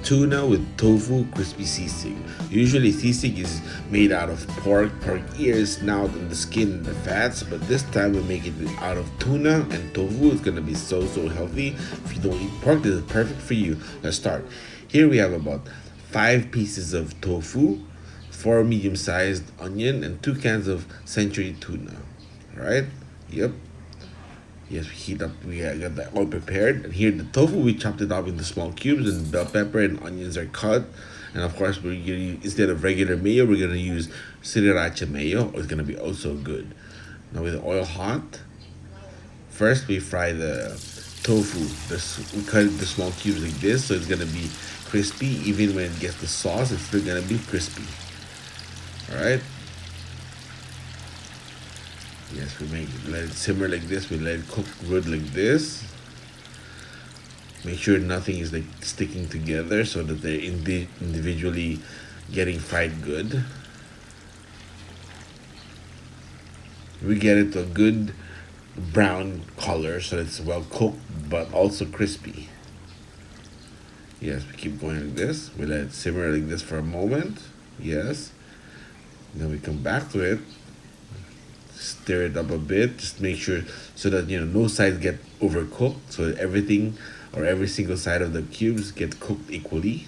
tuna with tofu crispy sisig. Usually sisig is made out of pork ears, snout, and the skin and the fats, but this time we make it out of tuna and tofu. It's gonna be so healthy. If you don't eat pork, this is perfect for you. Let's start. Here we have about 5 pieces of tofu, 4 medium-sized onion, and 2 cans of century tuna. All right? Yep. Yes, we heat up. We got that all prepared. And here the tofu, we chopped it up into small cubes, and bell pepper and onions are cut. And of course, we're gonna instead of regular mayo, we're gonna use sriracha mayo. It's gonna be also good. Now with the oil hot, first we fry the tofu. We cut it into small cubes like this, so it's gonna be crispy. Even when it gets the sauce, it's still gonna be crispy. All right. Yes, let it simmer like this. We let it cook good like this. Make sure nothing is like sticking together so that they're individually getting fried good. We get it to a good brown color so it's well cooked but also crispy. Yes, we keep going like this. We let it simmer like this for a moment. Yes. Then we come back to it, stir it up a bit, just make sure so that no sides get overcooked, so that everything or every single side of the cubes get cooked equally.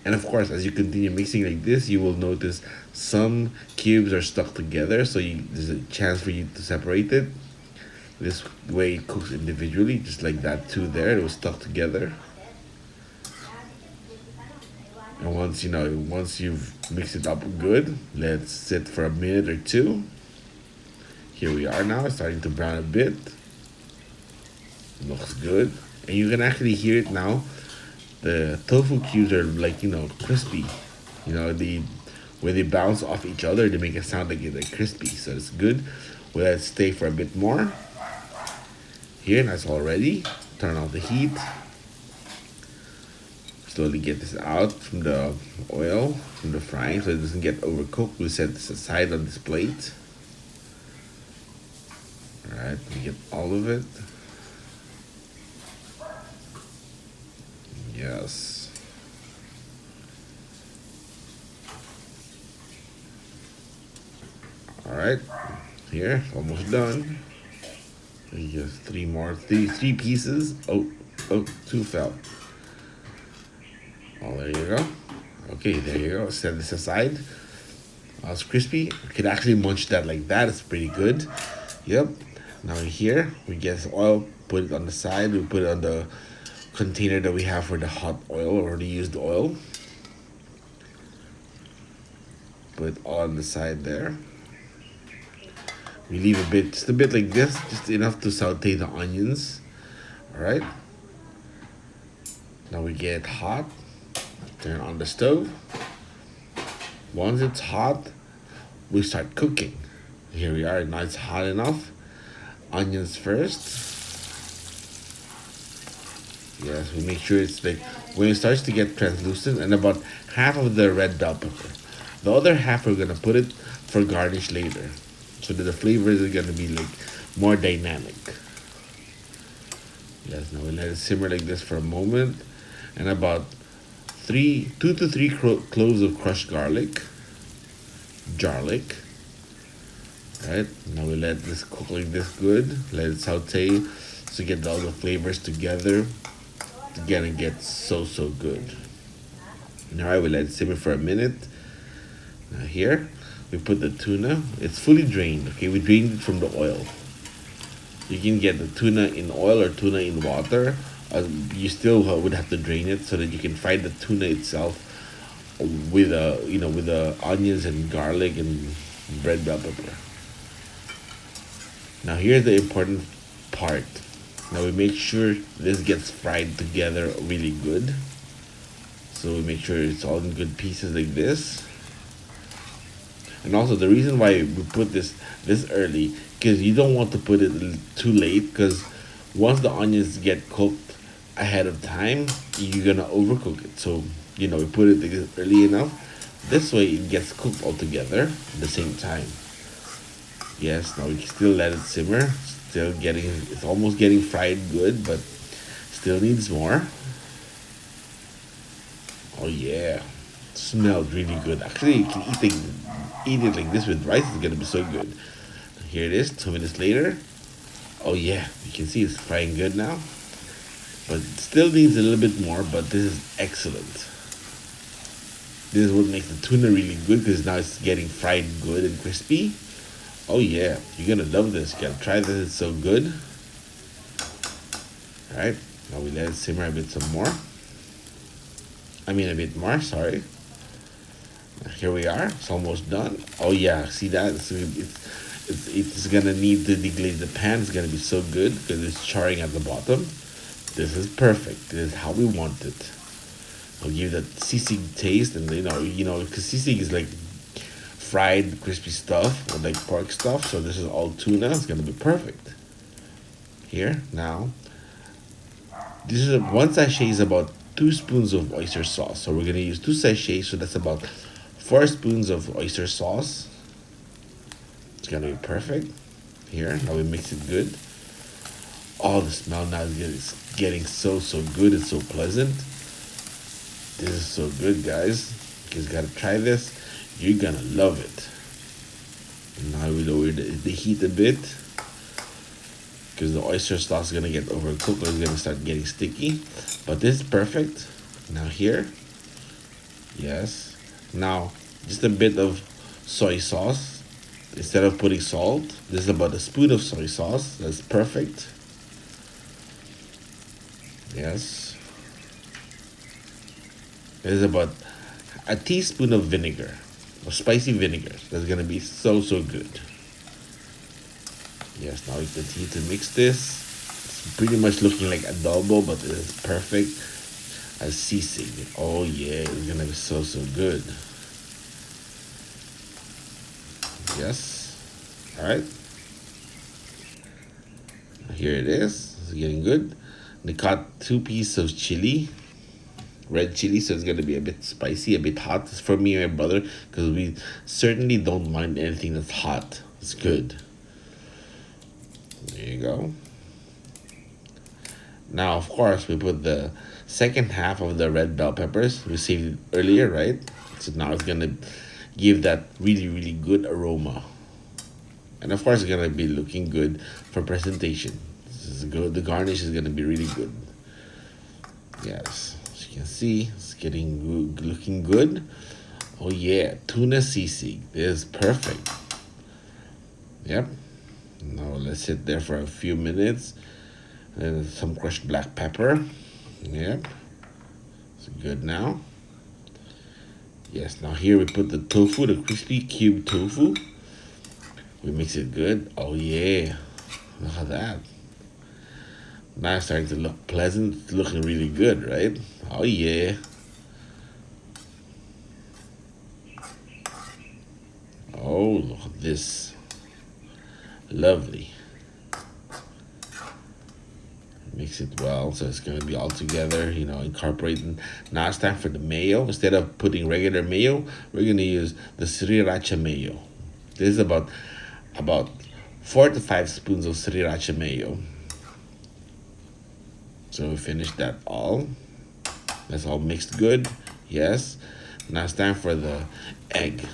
And of course, as you continue mixing like this, you will notice some cubes are stuck together, so there's a chance for you to separate it. This way it cooks individually, just like that too there, it was stuck together. And once you've mixed it up good, let's sit for a minute or two. Here we are now, starting to brown a bit. Looks good. And you can actually hear it now. The tofu cubes are like, crispy. When they bounce off each other, they make a sound like they're crispy. So it's good. We'll let it stay for a bit more. Here, that's all ready. Turn off the heat. Slowly get this out from the oil, from the frying, so it doesn't get overcooked. We'll set this aside on this plate. Alright, we get all of it. Yes. Alright, here, almost done. Just three pieces. Oh, two fell. Oh, there you go. Okay, there you go. Set this aside. It's crispy. You can actually munch that like that. It's pretty good. Yep. Now here, we get oil, put it on the side. We put it on the container that we have for the hot oil, already used oil. Put it all on the side there. We leave just a bit like this, just enough to saute the onions. All right. Now we get it hot. Turn on the stove. Once it's hot, we start cooking. Here we are. Now it's hot enough. Onions first. Yes, we make sure it's like when it starts to get translucent, and about half of the red bell pepper. The other half we're gonna put it for garnish later, so that the flavors are gonna be like more dynamic. Yes, now we let it simmer like this for a moment, and about 2 to 3 cloves of crushed garlic. Right, now we let this cook like this good. Let it saute so get all the flavors together. Again, it gets so good. Now we let it simmer for a minute. Now here we put the tuna. It's fully drained. Okay, we drained it from the oil. You can get the tuna in oil or tuna in water. You still would have to drain it so that you can fry the tuna itself with the onions and garlic and red bell pepper. Now here's the important part. Now we make sure this gets fried together really good. So we make sure it's all in good pieces like this. And also the reason why we put this early, because you don't want to put it too late, because once the onions get cooked ahead of time, you're gonna overcook it. So we put it early enough. This way it gets cooked all together at the same time. Yes, now we still let it simmer. It's almost getting fried good, but still needs more. Oh yeah, smells really good. Actually, you can eat it like this with rice. It's gonna be so good. Here it is. 2 minutes later. Oh yeah, you can see it's frying good now. But it still needs a little bit more. But this is excellent. This is what makes the tuna really good because now it's getting fried good and crispy. Oh yeah, you're gonna love this. You gotta try this. It's so good. All right, now we let it simmer a bit some more. I mean a bit more. Sorry. Here we are. It's almost done. Oh yeah, see that? It's gonna need to deglaze the pan. It's gonna be so good because it's charring at the bottom. This is perfect. This is how we want it. I'll give that sisig taste, and because sisig is like fried, crispy stuff or like pork stuff. So this is all tuna. It's gonna be perfect. Here now, this is one sachet is about 2 spoons of oyster sauce. So we're gonna use two sachets. So that's about 4 spoons of oyster sauce. It's gonna be perfect. Here now we mix it good. Oh, the smell now is getting so good. It's so pleasant. This is so good, guys. You guys gotta try this. You're gonna love it. And now we lower the heat a bit because the oyster sauce is gonna get overcooked or it's gonna start getting sticky. But this is perfect. Now here, yes. Now just a bit of soy sauce instead of putting salt. This is about a spoon of soy sauce. That's perfect. Yes. This is about a teaspoon of vinegar, or spicy vinegar. That's gonna be so good. Yes, now it's the tea to mix this. It's pretty much looking like adobo, but it is perfect as sisig. Oh yeah, it's gonna be so good. Yes. All right. Here it is. It's getting good. They cut 2 pieces of chili, red chili, so it's gonna be a bit spicy, a bit hot. It's for me and my brother because we certainly don't mind anything that's hot. It's good. There you go. Now, of course, we put the second half of the red bell peppers we saved earlier, right? So now it's gonna give that really good aroma, and of course, it's gonna be looking good for presentation. This is good. The garnish is gonna be really good. Yes, as you can see, it's getting good, looking good. Oh yeah, tuna sisig. This is perfect. Yep. Now let's sit there for a few minutes. And some crushed black pepper. Yep. It's good now. Yes, now here we put the tofu, the crispy cube tofu. We mix it good. Oh yeah. Look at that. Now it's starting to look pleasant. It's looking really good, right? Oh yeah. Oh, look at this. Lovely. Mix it well so it's going to be all together, incorporating. Now it's time for the mayo. Instead of putting regular mayo, we're going to use the sriracha mayo. This is about 4 to 5 spoons of sriracha mayo. So we finished that all. That's all mixed good. Yes. Now it's time for the egg.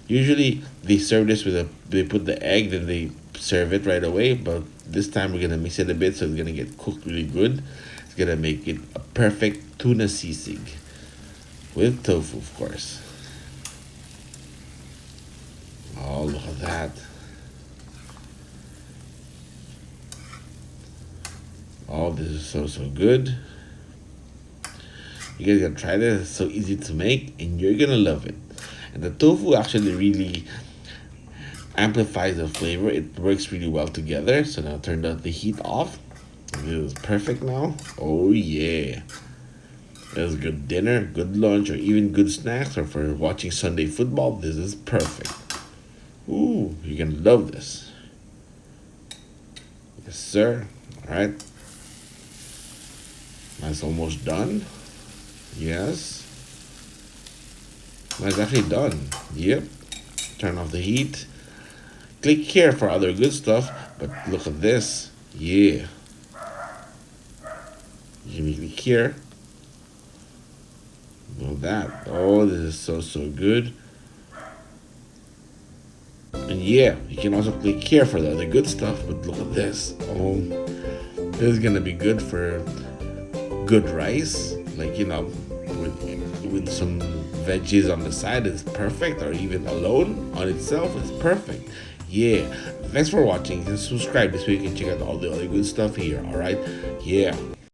Usually they serve this they put the egg, then they serve it right away, but this time we're gonna mix it a bit so it's gonna get cooked really good. It's gonna make it a perfect tuna sisig with tofu, of course. Oh, look at that. Oh, this is so good. You guys gotta try this. It's so easy to make and you're gonna love it. And the tofu actually really amplifies the flavor. It works really well together. So now turn the heat off. This is perfect now. Oh yeah. That's good dinner, good lunch, or even good snacks, or for watching Sunday football. This is perfect. Ooh, you're gonna love this. Yes, sir. All right. That's almost done. Yes. That's actually done. Yep. Turn off the heat. Click here for other good stuff, but look at this. Yeah. You can click here. that. Oh, this is so good. And yeah, you can also click here for the other good stuff, but look at this. Oh, this is gonna be good for good rice, like with some veggies on the side is perfect, or even alone on itself is perfect. Yeah, thanks for watching and subscribe this way you can check out all the other good stuff here. All right, yeah.